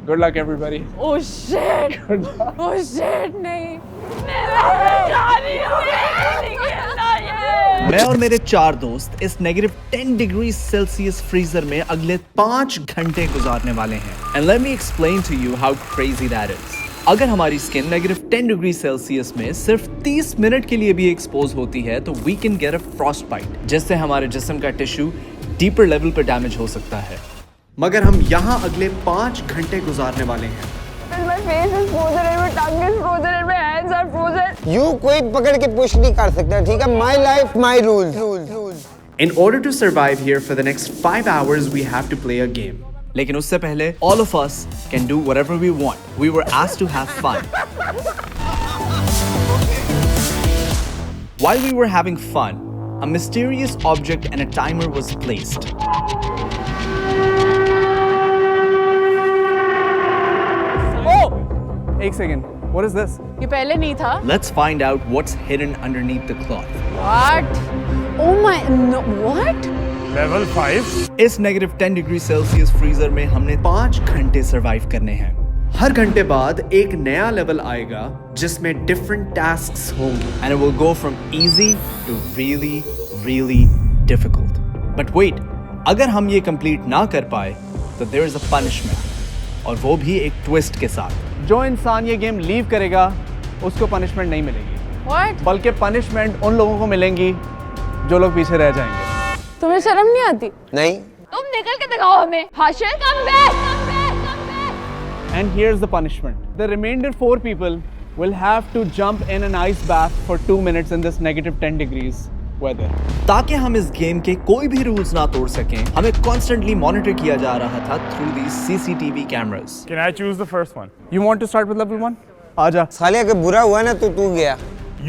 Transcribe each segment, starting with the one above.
Good luck, everybody. Oh shit! Good luck. Oh shit! नहीं मैं जा रही हूँ, नहीं खेलना ये। मैं और मेरे 4 दोस्त इस -10 डिग्री सेल्सियस फ्रीजर में अगले 5 घंटे गुजारने वाले हैं। And let me explain to you how crazy that is. अगर हमारी स्किन -10 डिग्री सेल्सियस में सिर्फ 30 मिनट के लिए भी एक्सपोज होती है तो we can get a frostbite, जिससे हमारे जिस्म का टिश्यू डीपर लेवल पर डैमेज हो सकता है। मगर हम यहाँ अगले 5 घंटे गुजारने वाले हैं। My face is frozen and my tongue is frozen and my hands are frozen. You कोई पकड़ के पुश नहीं कर सकता, ठीक है? My life, my rules. In order to survive here for the next 5 hours, we have to play a game. लेकिन उससे पहले, all of us can do whatever we want. We were asked to have fun. While we were having fun, a mysterious object and a timer was placed. एक second, what is this? ये पहले नहीं था। Let's find out what's hidden underneath the cloth. What? Oh my no what? Level 5? इस -10 degree Celsius freezer में हमने 5 घंटे survive करने हैं। हर घंटे बाद एक नया लेवल आएगा जिसमें डिफरेंट टास्क्स होंगे and it will go from easy to really, really difficult. But wait, अगर हम ये कंप्लीट ना कर पाए तो there is a punishment, और वो भी एक ट्विस्ट के साथ। जो इंसान ये गेम लीव करेगा उसको पनिशमेंट नहीं मिलेगी, What? बल्कि पनिशमेंट उन लोगों को मिलेंगी जो लोग पीछे रह जाएंगे। तुम्हें शर्म नहीं आती? नहीं। तुम निकल के दिखाओ हमें। Hashir come back, come back, come back. And here's the punishment. The remainder 4 people will have to jump in an ice bath for 2 minutes in this -10 degrees weather. ताकि हम इस गेम के कोई भी रूल्स ना तोड़ सकें, हमें कॉन्स्टेंटली मॉनिटर किया जा रहा था through these CCTV cameras. Can I choose the first one? You want to start with level 1? आजा। साले अगर बुरा हुआ ना तो तू गया।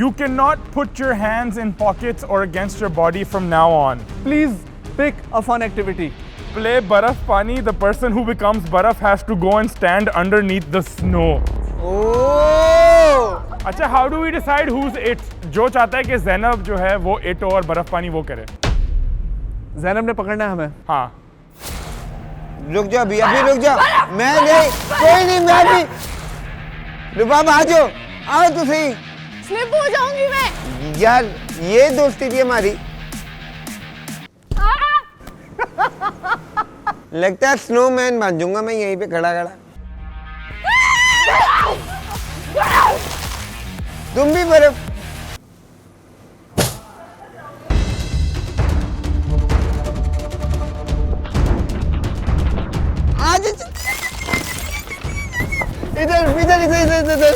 You cannot put your hands in pockets or against your body from now on. Please pick a fun activity. Play Baraf Pani. The person who becomes Baraf has to go and stand underneath the snow. ओह! अच्छा, how do we decide who's it? जो चाहता है कि ज़ैनब जो है वो it और बर्फ पानी वो करे। ज़ैनब ने पकड़ना है हमें। हाँ। रुक जा अभी रुक जा। मैं नहीं, कोई नहीं, मैं भी। रुबाब आ जाओ, आओ तो सही। स्लिप हो जाऊंगी मैं। यार ये दोस्ती थी हमारी। लगता है स्नोमैन बन जाऊंगा मैं यहीं पे खड़ा खड़ा। तुम भी बर्फ। आज इधर इधर इधर इधर।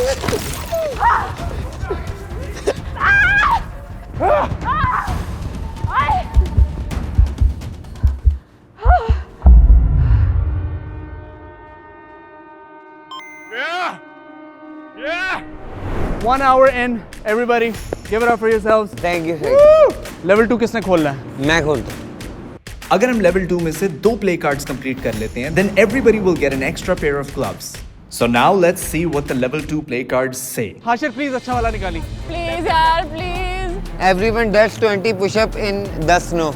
Yeah. Yeah. 1 hour in, everybody, give it up for yourselves. Thank you. Level 2 किसने खोलना है? मैं खोलता हूँ। अगर हम लेवल 2 में से 2 प्ले कार्ड्स कंप्लीट कर लेते हैं, then everybody will get an extra pair of gloves. So now let's see what the level 2 play cards say. Hashir please अच्छा वाला निकाली। Please यार, please. Everyone does 20 push-up in the snow.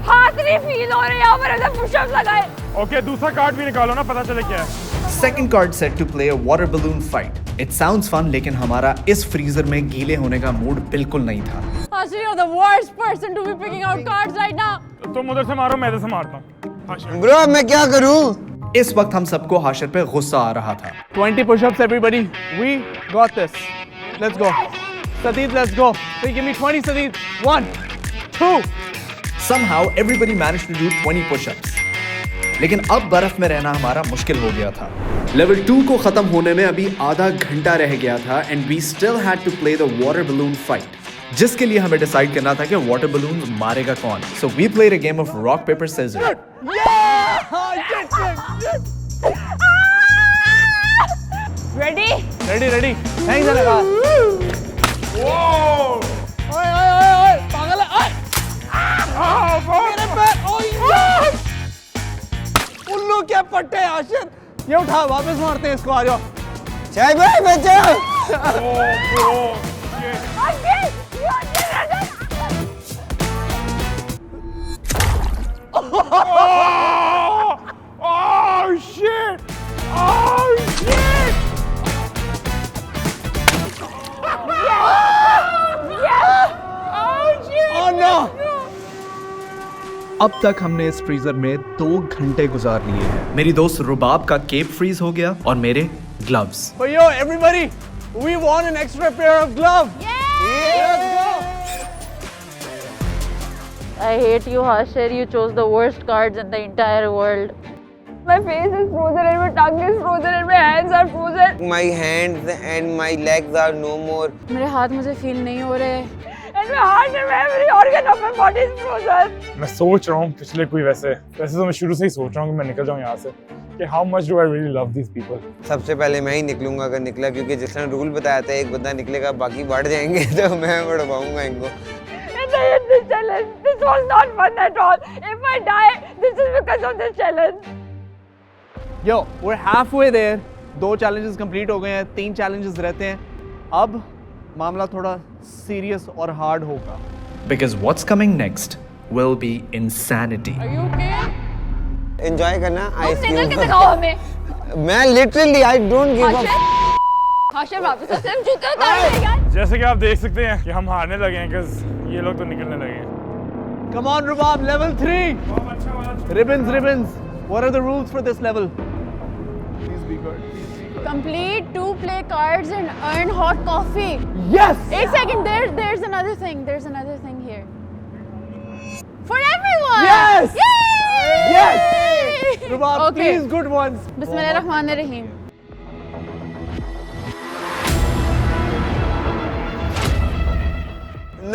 हाथ नहीं feel हो रहे यहाँ पर ऐसे पुशअप्स लगाए। Okay, दूसरा कार्ड भी निकालो ना, पता चले क्या है। Second card said to play a water balloon fight. It sounds fun, लेकिन हमारा इस फ्रीजर में गीले होने का मूड बिल्कुल नहीं था। Hashir, you're the worst person to be picking out cards right now. तुम उधर से मारो, मैं इधर से मारता हूँ। Bro मैं क्या करूँ? इस वक्त हम सबको हाशिर पे गुस्सा आ रहा था। 20 push-ups, everybody. We got this. Let's go. Sadeed, let's go. So give me 20, Sadeed. 1, 2. Somehow everybody managed to do 20 push-ups. लेकिन अब बर्फ में रहना हमारा मुश्किल हो गया था। लेवल 2 को खत्म होने में अभी आधा घंटा रह गया था and we still had to play the water balloon fight, जिसके लिए हमें डिसाइड करना था कि वाटर बलून मारेगा कौन। So we played a game of rock paper scissors. Ready? Ready. नहीं चलेगा। Whoa! ओए, पागल है। मेरे पैर, ओए। उल्लू क्या पट्टे हाशिर। ये उठा, वापस मारते हैं इसको, आ जाओ। चाय भाई बचाओ। Oh shit! Oh अब तक हमने इस फ्रीजर में 2 घंटे गुजार लिए हैं। मेरी दोस्त रुबाब का केप फ्रीज हो गया और मेरे gloves. But yo, everybody, we won an extra pair of gloves. Let's go. I hate you, Hashir. You chose the worst cards in the entire world. My face is frozen and my tongue is frozen and my hands are frozen. My hands and my legs are no more. मेरे हाथ मुझे feel नहीं हो रहे। And my heart and every organ of my body is frozen. मैं सोच रहा हूँ पिछले कोई वैसे तो मैं शुरू से ही सोच रहा हूँ कि मैं निकल जाऊँ यहाँ से कि how much do I really love these people. सबसे पहले मैं ही निकलूंगा अगर निकला, क्योंकि जिस तरह रूल बताया था एक बंदा निकलेगा बाकी बढ़ जाएंगे, तो मैं बढ़वाऊंगा इनको। And I hate this challenge. This was not fun at all. If I die, this is because of this challenge. Yo, we're halfway there. 2 challenges complete हो गए हैं, 3 challenges रहते हैं। अब मामला थोड़ा सीरियस और हार्ड होगा। Because what's coming next will be insanity. Are you okay? Enjoy करना तुम आइस निकल के क्यूब। दिखाओ हमें। मैं literally I don't give up. Hashir वापस से सिर्फ जूते उतार दे यार। जैसे कि आप देख सकते हैं कि हम हारने लगे हैं क्योंकि ये लोग तो निकलने लगे हैं। Come on, Rubab, level 3. Ribbons. What are the rules for this level? Please be good. Complete 2 play cards and earn hot coffee. Yes. एक second, there's another thing. There's another thing here. For everyone. Yes! Yay! Yes! Rubab, Okay. please, good ones. बिस्मिल्लाहिर्रहमानिर्रहीम।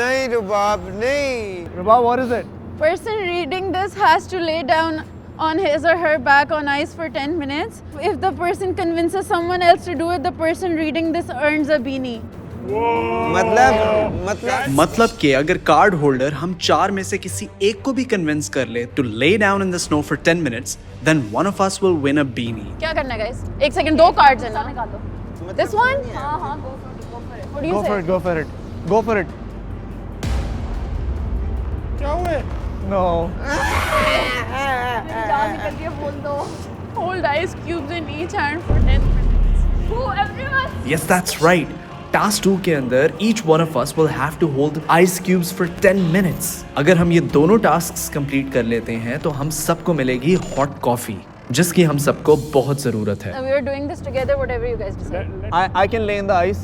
नहीं रुबाब नहीं। Rubab, what is it? Person reading this has to lay down on his or her back on ice for 10 minutes. If the person convinces someone else to do it, the person reading this earns a beanie. मतलब कि अगर card holder हम 4 में से किसी एक को भी कन्विंस कर ले to lay down in the snow for 10 minutes, then one of us will win a beanie. क्या करना है गाइस? एक सेकंड, 2 कार्ड्स हैं ना, निकालो। This one? हाँ, go for it. What do you Go say? for it. Go for it. Go for it. क्या हुआ है? No. जान निकल रही है, बोल दो। Hold ice cubes in each hand for 10 minutes. Who, everyone? Yes, that's right. Task 2 के अंदर each one of us will have to hold ice cubes for 10 minutes. अगर हम ये दोनों tasks complete कर लेते हैं तो हम सबको मिलेगी hot coffee, जिसकी हम सबको बहुत ज़रूरत है। We are doing this together, whatever you guys decide. I can lay in the ice.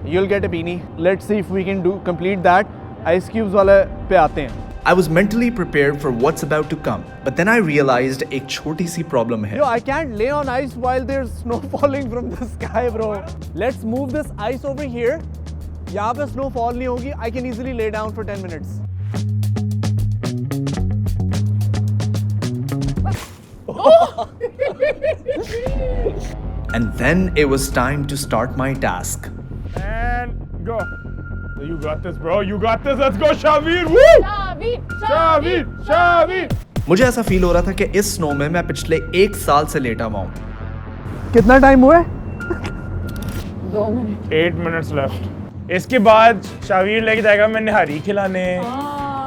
You'll get a beanie. Let's see if we can complete that. Ice cubes वाले पे आते हैं। I was mentally prepared for what's about to come, but then I realized एक छोटी सी problem है। Yo, I can't lay on ice while there's snow falling from the sky, bro. Let's move this ice over here. यहाँ पे snow fall नहीं होगी. I can easily lay down for 10 minutes. And then it was time to start my task. And go. You got this, bro. You got this. Let's go, Shavir. Woo! Shavir. मुझे ऐसा feel हो रहा था कि इस snow में मैं पिछले 1 साल से लेटा हुआ हूँ। कितना टाइम हुआ है? 2 मिनट। 8 minutes left. इसके बाद शावीर लेके जाएगा मैं निहारी खिलाने।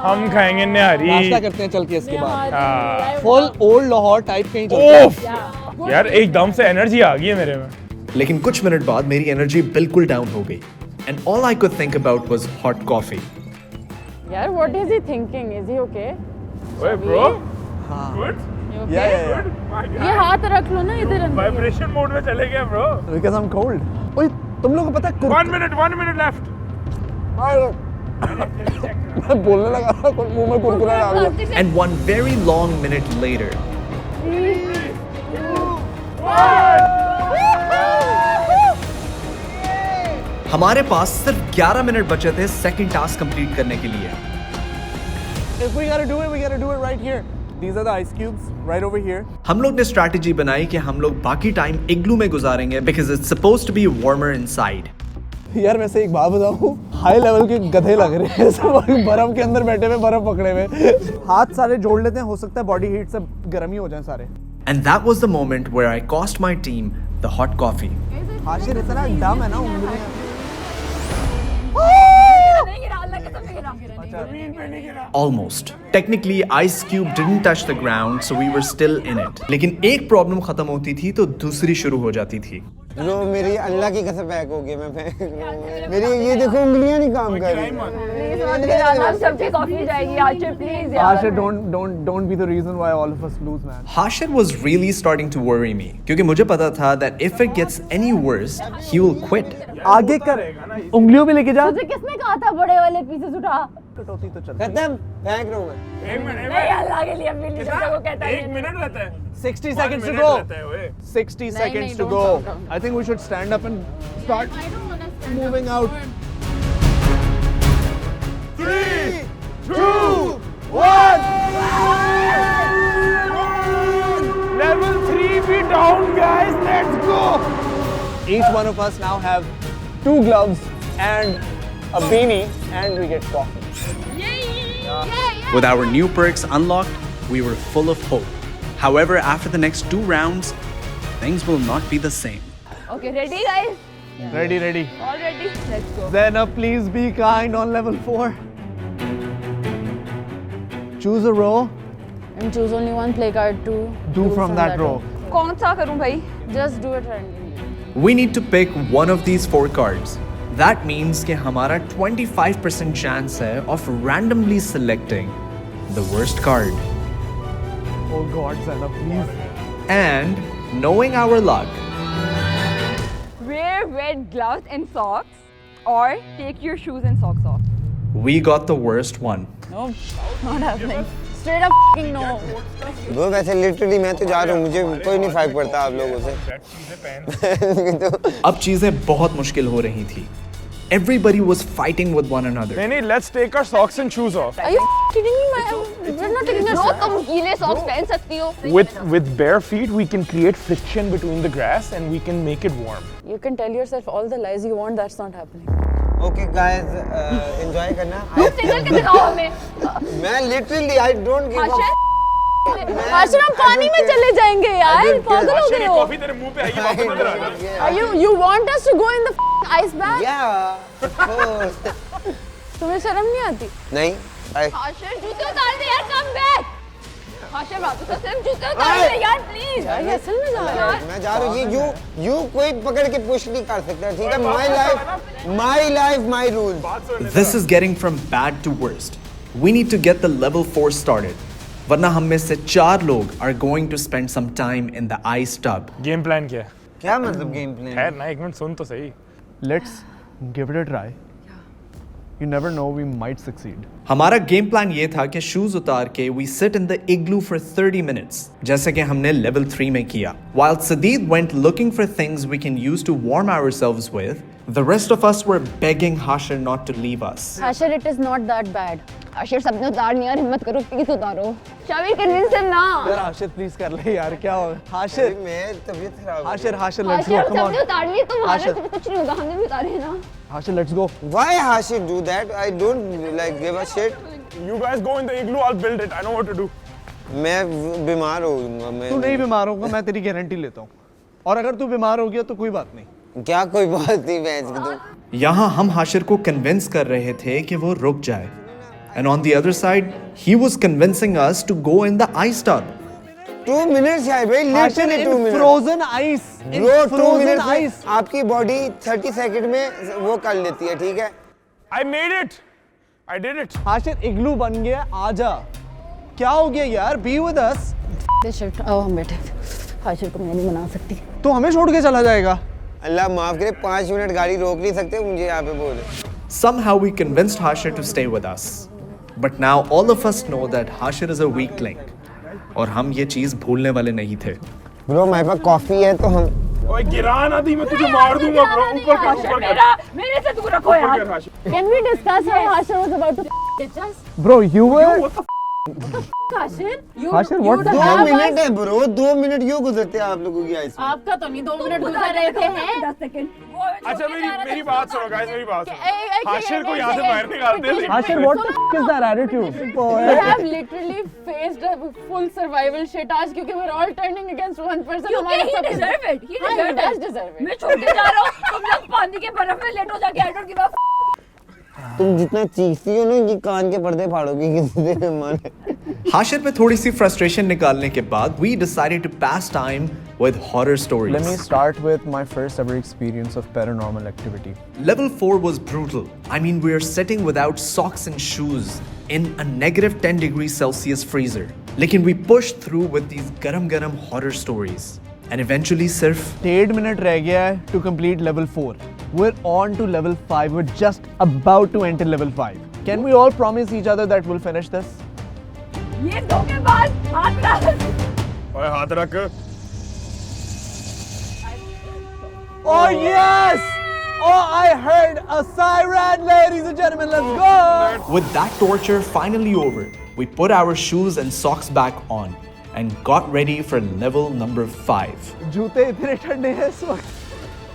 हम खाएंगे निहारी। नाश्ता करते हैं चल के इसके बाद। हाँ। Full old लाहौर टाइप कहीं चलते हैं। ओफ यार एकदम से एनर्जी आ गई है मेरे में। लेकिन कुछ मिनट बाद मेरी एनर्जी बिल्कुल डाउन हो गई। And all I could think about was hot coffee. यार, what is he thinking? Is he okay? ओए bro good You okay? Yeah. ये हाथ रख लो ना इधर अंदर। वाइब्रेशन मोड में चले गए ब्रो। Because I'm cold. ओए, तुम लोगों को पता है 1 minute left. मैं बोलने लगा मुंह में कुरकुरा डाल दिया। And 1 very long minute later, हमारे पास सिर्फ 11 मिनट बचे थे सेकंड टास्क कंप्लीट करने के लिए। If we gotta do it, we gotta do it right here. These are the ice cubes right over here. हम लोग ने स्ट्रैटेजी बनाई कि हम लोग बाकी टाइम इग्लू में गुजारेंगे because it's supposed to be warmer inside. यार वैसे एक बात बताऊं, हाई लेवल के गधे लग रहे हैं सब बर्फ के अंदर बैठे हुए, बर्फ पकड़े हुए। हाथ सारे जोड़ लेते हैं, हो सकता है बॉडी हीट से गर्म ही हो जाए सारे। And that was the moment where I cost my team the hot coffee. Hashir इतना डम है ना उंगलियां। Almost. Technically, ice cube didn't touch the ground, so we were still in it. लेकिन एक प्रॉब्लम खत्म होती थी तो दूसरी शुरू हो जाती थी। ब्रो मेरी अल्लाह की कसम पैक हो गई, मैं फेंक रहा हूँ। मेरी ये देखो उंगलियां नहीं काम कर रही। प्लीज मत गिराना, सबकी कॉफी जाएगी आशिर, प्लीज यार। Hashir, don't be the reason why all of us lose, man. Hashir was really starting to worry me क्योंकि मुझे पता था that if it gets any worse, he will quit. आगे कर, उंगलियों पे लेके जा। तुझे किसने कहा था बड़े वाले पीसेस उठा? कटौती तो चल। खत्म, फेंक रहा हूँ मैं। 1 मिनट, नहीं अल्लाह के लिए अपनी लीडर को कहता है 1 मिनट रहता है। 60 1 seconds to मिनट go. रहता है ओए। 60 seconds to don't go. count. I think we should stand up and start I don't want to moving out. 3, 2, 1. level 3 be down guys, let's go. Each one of us now have 2 gloves and a beanie, and we get coffee. With our new perks unlocked, we were full of hope. However, after the next 2 rounds, things will not be the same. Okay ready guys? Ready. All ready? Let's go. Zena, please be kind on level 4. Choose a row. And choose only one play card to Do from that row. कौन सा करूं भाई? Just do it randomly. We need to pick one of these 4 cards. That means कि हमारा 25% chance है of randomly selecting the worst card. Oh God, Zena, please. And knowing our luck, Wear red gloves and socks or take your shoes and socks off. we got the worst one. No, not happening. Straight up f***ing no. Bro वैसे literally मैं तो जा रहा हूँ, मुझे कोई नहीं फर्क पड़ता आप लोगों से। अब चीजें बहुत मुश्किल हो रही थी. Everybody was fighting with one another. नहीं, let's take our socks and shoes off. Are you kidding me? We're not taking a Bro, तुम गीले सॉक्स पहन सकती हो। With bare feet, we can create friction between the grass and we can make it warm. You can tell yourself all the lies you want. That's not happening. Okay guys, enjoy करना। Signal के दिखाओ हमें। मैं literally I don't give a Ashir हम पानी में चले जाएंगे यार, पागल हो गए हो। कॉफी तेरे मुंह पे आई, वापस अंदर आ जा। You want us to go in the ice bath? या तुम्हें शर्म नहीं आती? नहीं आई आशिर जूते उतार दे यार, कम बैक। आशिर वापस से सिर्फ जूते उतार दे यार प्लीज। यार ये असल में जा रहा है। मैं जा रहा हूँ। ये यू कोई पकड़ के पुश नहीं कर सकता, ठीक है? My life my rules. This is getting from bad to worst. We need to get the level 4 started. वरना हम में से 4 लोग are going to spend some time in the ice tub. Game plan क्या है? क्या मतलब गेम प्लान? है ना, 1 मिनट सुन तो सही। Let's give it a try. You never know, we might succeed. हमारा गेम प्लान ये था कि शूज उतार के we sit in the igloo for 30 minutes, जैसे कि हमने level 3 में किया. While Sadeed went looking for things we can use to warm ourselves with, the rest of us were begging Hashir not to leave us. Hashir, it is not that bad. Ashir सबने उतारनी यार, हिम्मत करो please उतारो। Shabir convince him ना। यार Hashir please कर ले यार, क्या हो? हाशिर, मैं तबीयत खराब। Hashir, let's go. Ashir Come on. सबने उतार ली, तुम्हारा आशिर। तो कुछ नहीं होगा, हमने भी उतारे हैं ना। Hashir, let's go. Why Hashir do that? I don't like give a shit. You guys go in the igloo, I'll build it. I know what to do. मैं बीमार होऊंगा मैं। तू नहीं बीमार होगा, मैं तेरी गारंटी लेता हूँ. और अगर तू बीमार हो गया तो कोई बात नहीं. क्या कोई बात नहीं भैंस की तुम। यहाँ हम हाशिर को कन्विंस कर रहे थे कि वो रुक जाए. And on the other side, he was convincing us to go in the ice tub. 2 minutes है भाई, Hashir, literally 2 in minutes। frozen ice. In Bro 2 frozen minutes में ice. आपकी बॉडी 30 सेकंड में वो कर लेती है, ठीक है? I made it. I did it. Hashir इग्लू बन गया, आजा. क्या हो गया यार? Be with us. This shit. आओ हम बैठे. हाशिर को मैं नहीं मना सकती. तो हमें छोड़ के चला जाएगा. अल्लाह माफ करे, 5 मिनट गाड़ी रोक नहीं सकते मुझे यहाँ पे बोले। Somehow we convinced Hashir to stay with us. But now all of us know that Hashir is a weak link. और हम ये चीज़ भूलने वाले नहीं थे. ब्रो हमारे पास कॉफी है तो हम ओए गिरा ना दी, मैं तुझे मार दूंगा ब्रो। ऊपर कर। मेरे से दूर रखो यार। Can we discuss how Hashir was about to ditch us? Bro, you were. Hashir, you. Hashir, you what the 2 have minute us- है ब्रो, 2 मिनट यूँ गुजरते हैं आप लोगों की आइस में। आपका तो नहीं 2 मिनट गुजर रहे थे हैं. 10 सेकंड। अच्छा मेरी बात सुनो गाइस, मेरी बात सुनो। एक हाशिर को second, यहाँ से एक बाहर निकालते हैं। Hashir, what the f is that attitude? We have literally faced a full survival shit आज क्योंकि we're all turning against one person. क्योंकि हमारे he सब- deserve it. He हाँ, he deserve does it. deserve it. मैं छोड़ने जा रहा हूँ, तुम लोग पानी के बर्फ में लेटो जाके, I don't give a f- तुम जितना चीखती हो ना, ये कान के पर्दे फाड़ोगी किसी दिन माने। हाशिर पे थोड़ी सी frustration निकालने के बाद we decided to pass time with horror stories. Let me start with my first ever experience of paranormal activity. Level 4 was brutal. I mean, we are sitting without socks and shoes in a negative 10 degrees Celsius freezer. Lekin we pushed through with these garam horror stories. And eventually सिर्फ 1.5 minute रह गया है to complete level 4. We're on to level 5. We're just about to enter level 5. Can we all promise each other that we'll finish this? ये धोखेबाज हाथ रख ओए हाथ रख Oh yes! Oh, I heard a siren, ladies and gentlemen. Let's go! With that torture finally over, we put our shoes and socks back on and got ready for level number 5. जूते इतने ठंडे हैं इस वक्त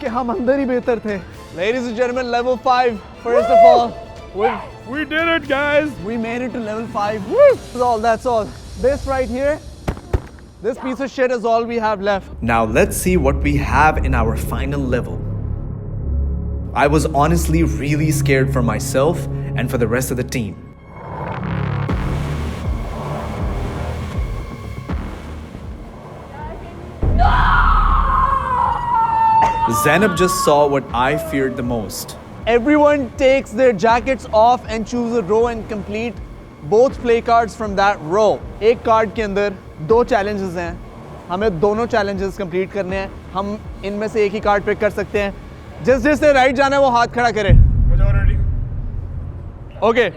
कि हम अंदर ही बेहतर थे. Ladies and gentlemen, level 5. First of all, We did it, guys. we made it to level 5. That's all. This right here, this piece of shit is all we have left. Now let's see what we have in our final level. I was honestly really scared for myself and for the rest of the team. Zainab just saw what I feared the most. Everyone takes their jackets off and choose a row and complete both play cards from that row. एक card के अंदर 2 challenges हैं. हमें दोनों challenges complete करने हैं. हम इनमें से एक ही कार्ड पिक कर सकते हैं. जिसने राइट जाना है वो हाथ खड़ा करे. Majority. Okay,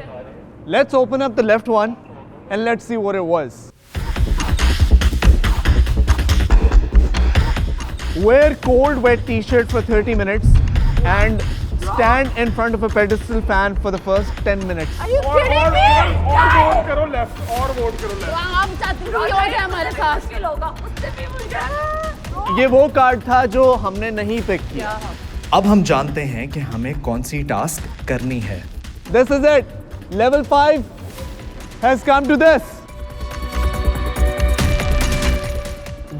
let's open up the left one and let's see what it was. Wear cold wet t-shirt for 30 minutes and stand in front of a pedestal fan for the first 10 minutes. Are you kidding me? और vote करो left और vote करो left आप चाहते हो हो जाए हमारे साथ मुश्किल होगा उससे भी मुझे ये वो कार्ड था जो हमने नहीं पिक किया. अब हम जानते हैं कि हमें कौन सी टास्क करनी है. This is it. Level 5 has come to this.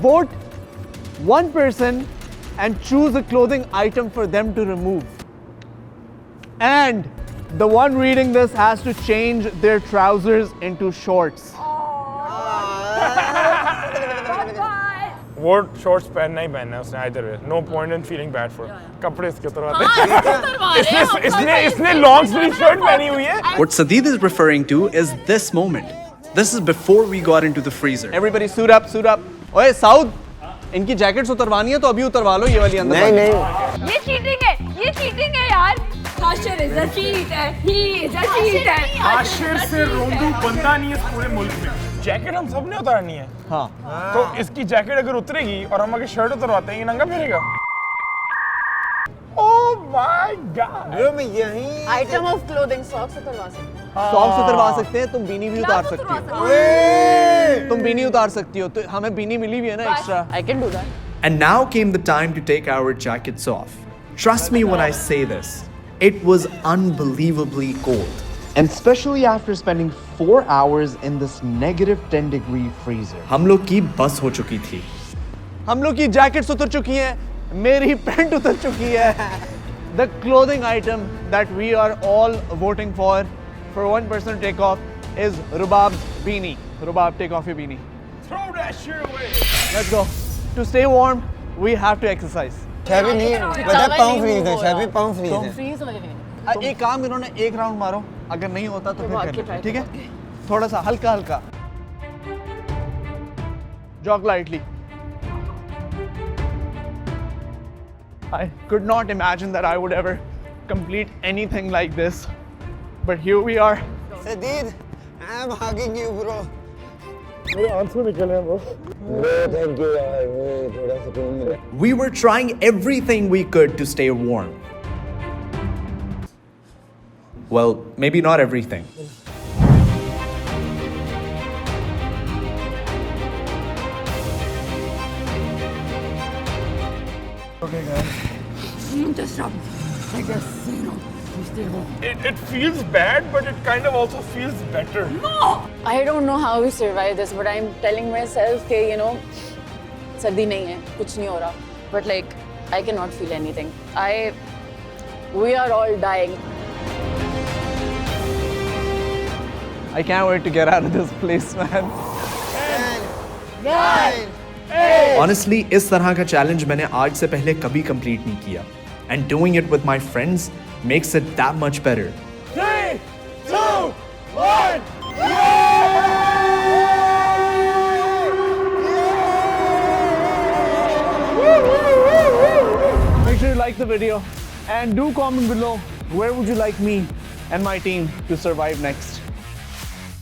Vote one person and choose a clothing item for them to remove. And the one reading this has to change their trousers into shorts. वोट shorts पहनना ही पहनना है उसने either way no point in feeling bad for कपड़े इसके उतरवाते इसने long sleeve shirt पहनी हुई है What Sadeed is referring to is this moment. This is before we got into the freezer. Everybody suit up, suit up. ओए south इनकी jackets उतरवानी है तो अभी उतरवा लो ये वाली अंदर. नहीं नहीं ये चीटिंग है यार Hashir is a cheater he is a cheater Ashir से रोंदू बंदा नहीं है इस पूरे मुल्क में जैकेट हम सब ने उतारनी है हाँ. तो इसकी जैकेट अगर उतरेगी और हम अगर शर्ट उतरवाते हैं ये नंगा फिरेगा ओह माय गॉड ब्रो मैं यहीं आइटम ऑफ क्लोथिंग सॉक्स उतरवा सकते हैं. सॉक्स उतरवा सकते हैं. तुम बीनी भी उतार सकती हो. तुम बीनी उतार सकती हो. तो हमें बीनी मिली भी है ना extra. I can do that. And now came the time to take our jackets off. Trust me when I say this, it was unbelievably cold. And especially after spending 4 hours in this negative 10 degree freezer. हम लोग की बस हो चुकी थी. हम लोग की जैकेट्स उतर चुकी हैं. मेरी पैंट उतर चुकी है. The clothing item that we are all voting for one person to take off is Rubab's beanie. Rubab, take off your beanie. throw that shit away Let's go. To stay warm, we have to exercise. Shabby नहीं पता पाँव freeze है shabby पाँव freeze है freeze हो जाएंगे. एक काम इन्होंने एक राउंड मारो. अगर नहीं होता तो फिर कर लेना, ठीक है. थोड़ा सा हल्का हल्का. Jog lightly. I could not imagine that I would ever complete anything like this. But here we are. Sadeed I am hugging you bro मेरे आंसू निकले हैं ब्रो थैंक यू यार मुझे थोड़ा सुकून मिला We were trying everything we could to stay warm. Well, maybe not everything. it feels bad but it kind of also feels better I don't know how we survive this, but I'm telling myself कि सर्दी नहीं है, कुछ नहीं हो रहा. But like, I cannot feel anything. We are all dying. I can't wait to get out of this place, man. 9, Honestly, इस तरह का चैलेंज मैंने आज से पहले कभी कंप्लीट नहीं किया. And doing it with my friends makes it that much better. 3, 2, 1. Make sure you like the video and do comment below where would you like me and my team to survive next.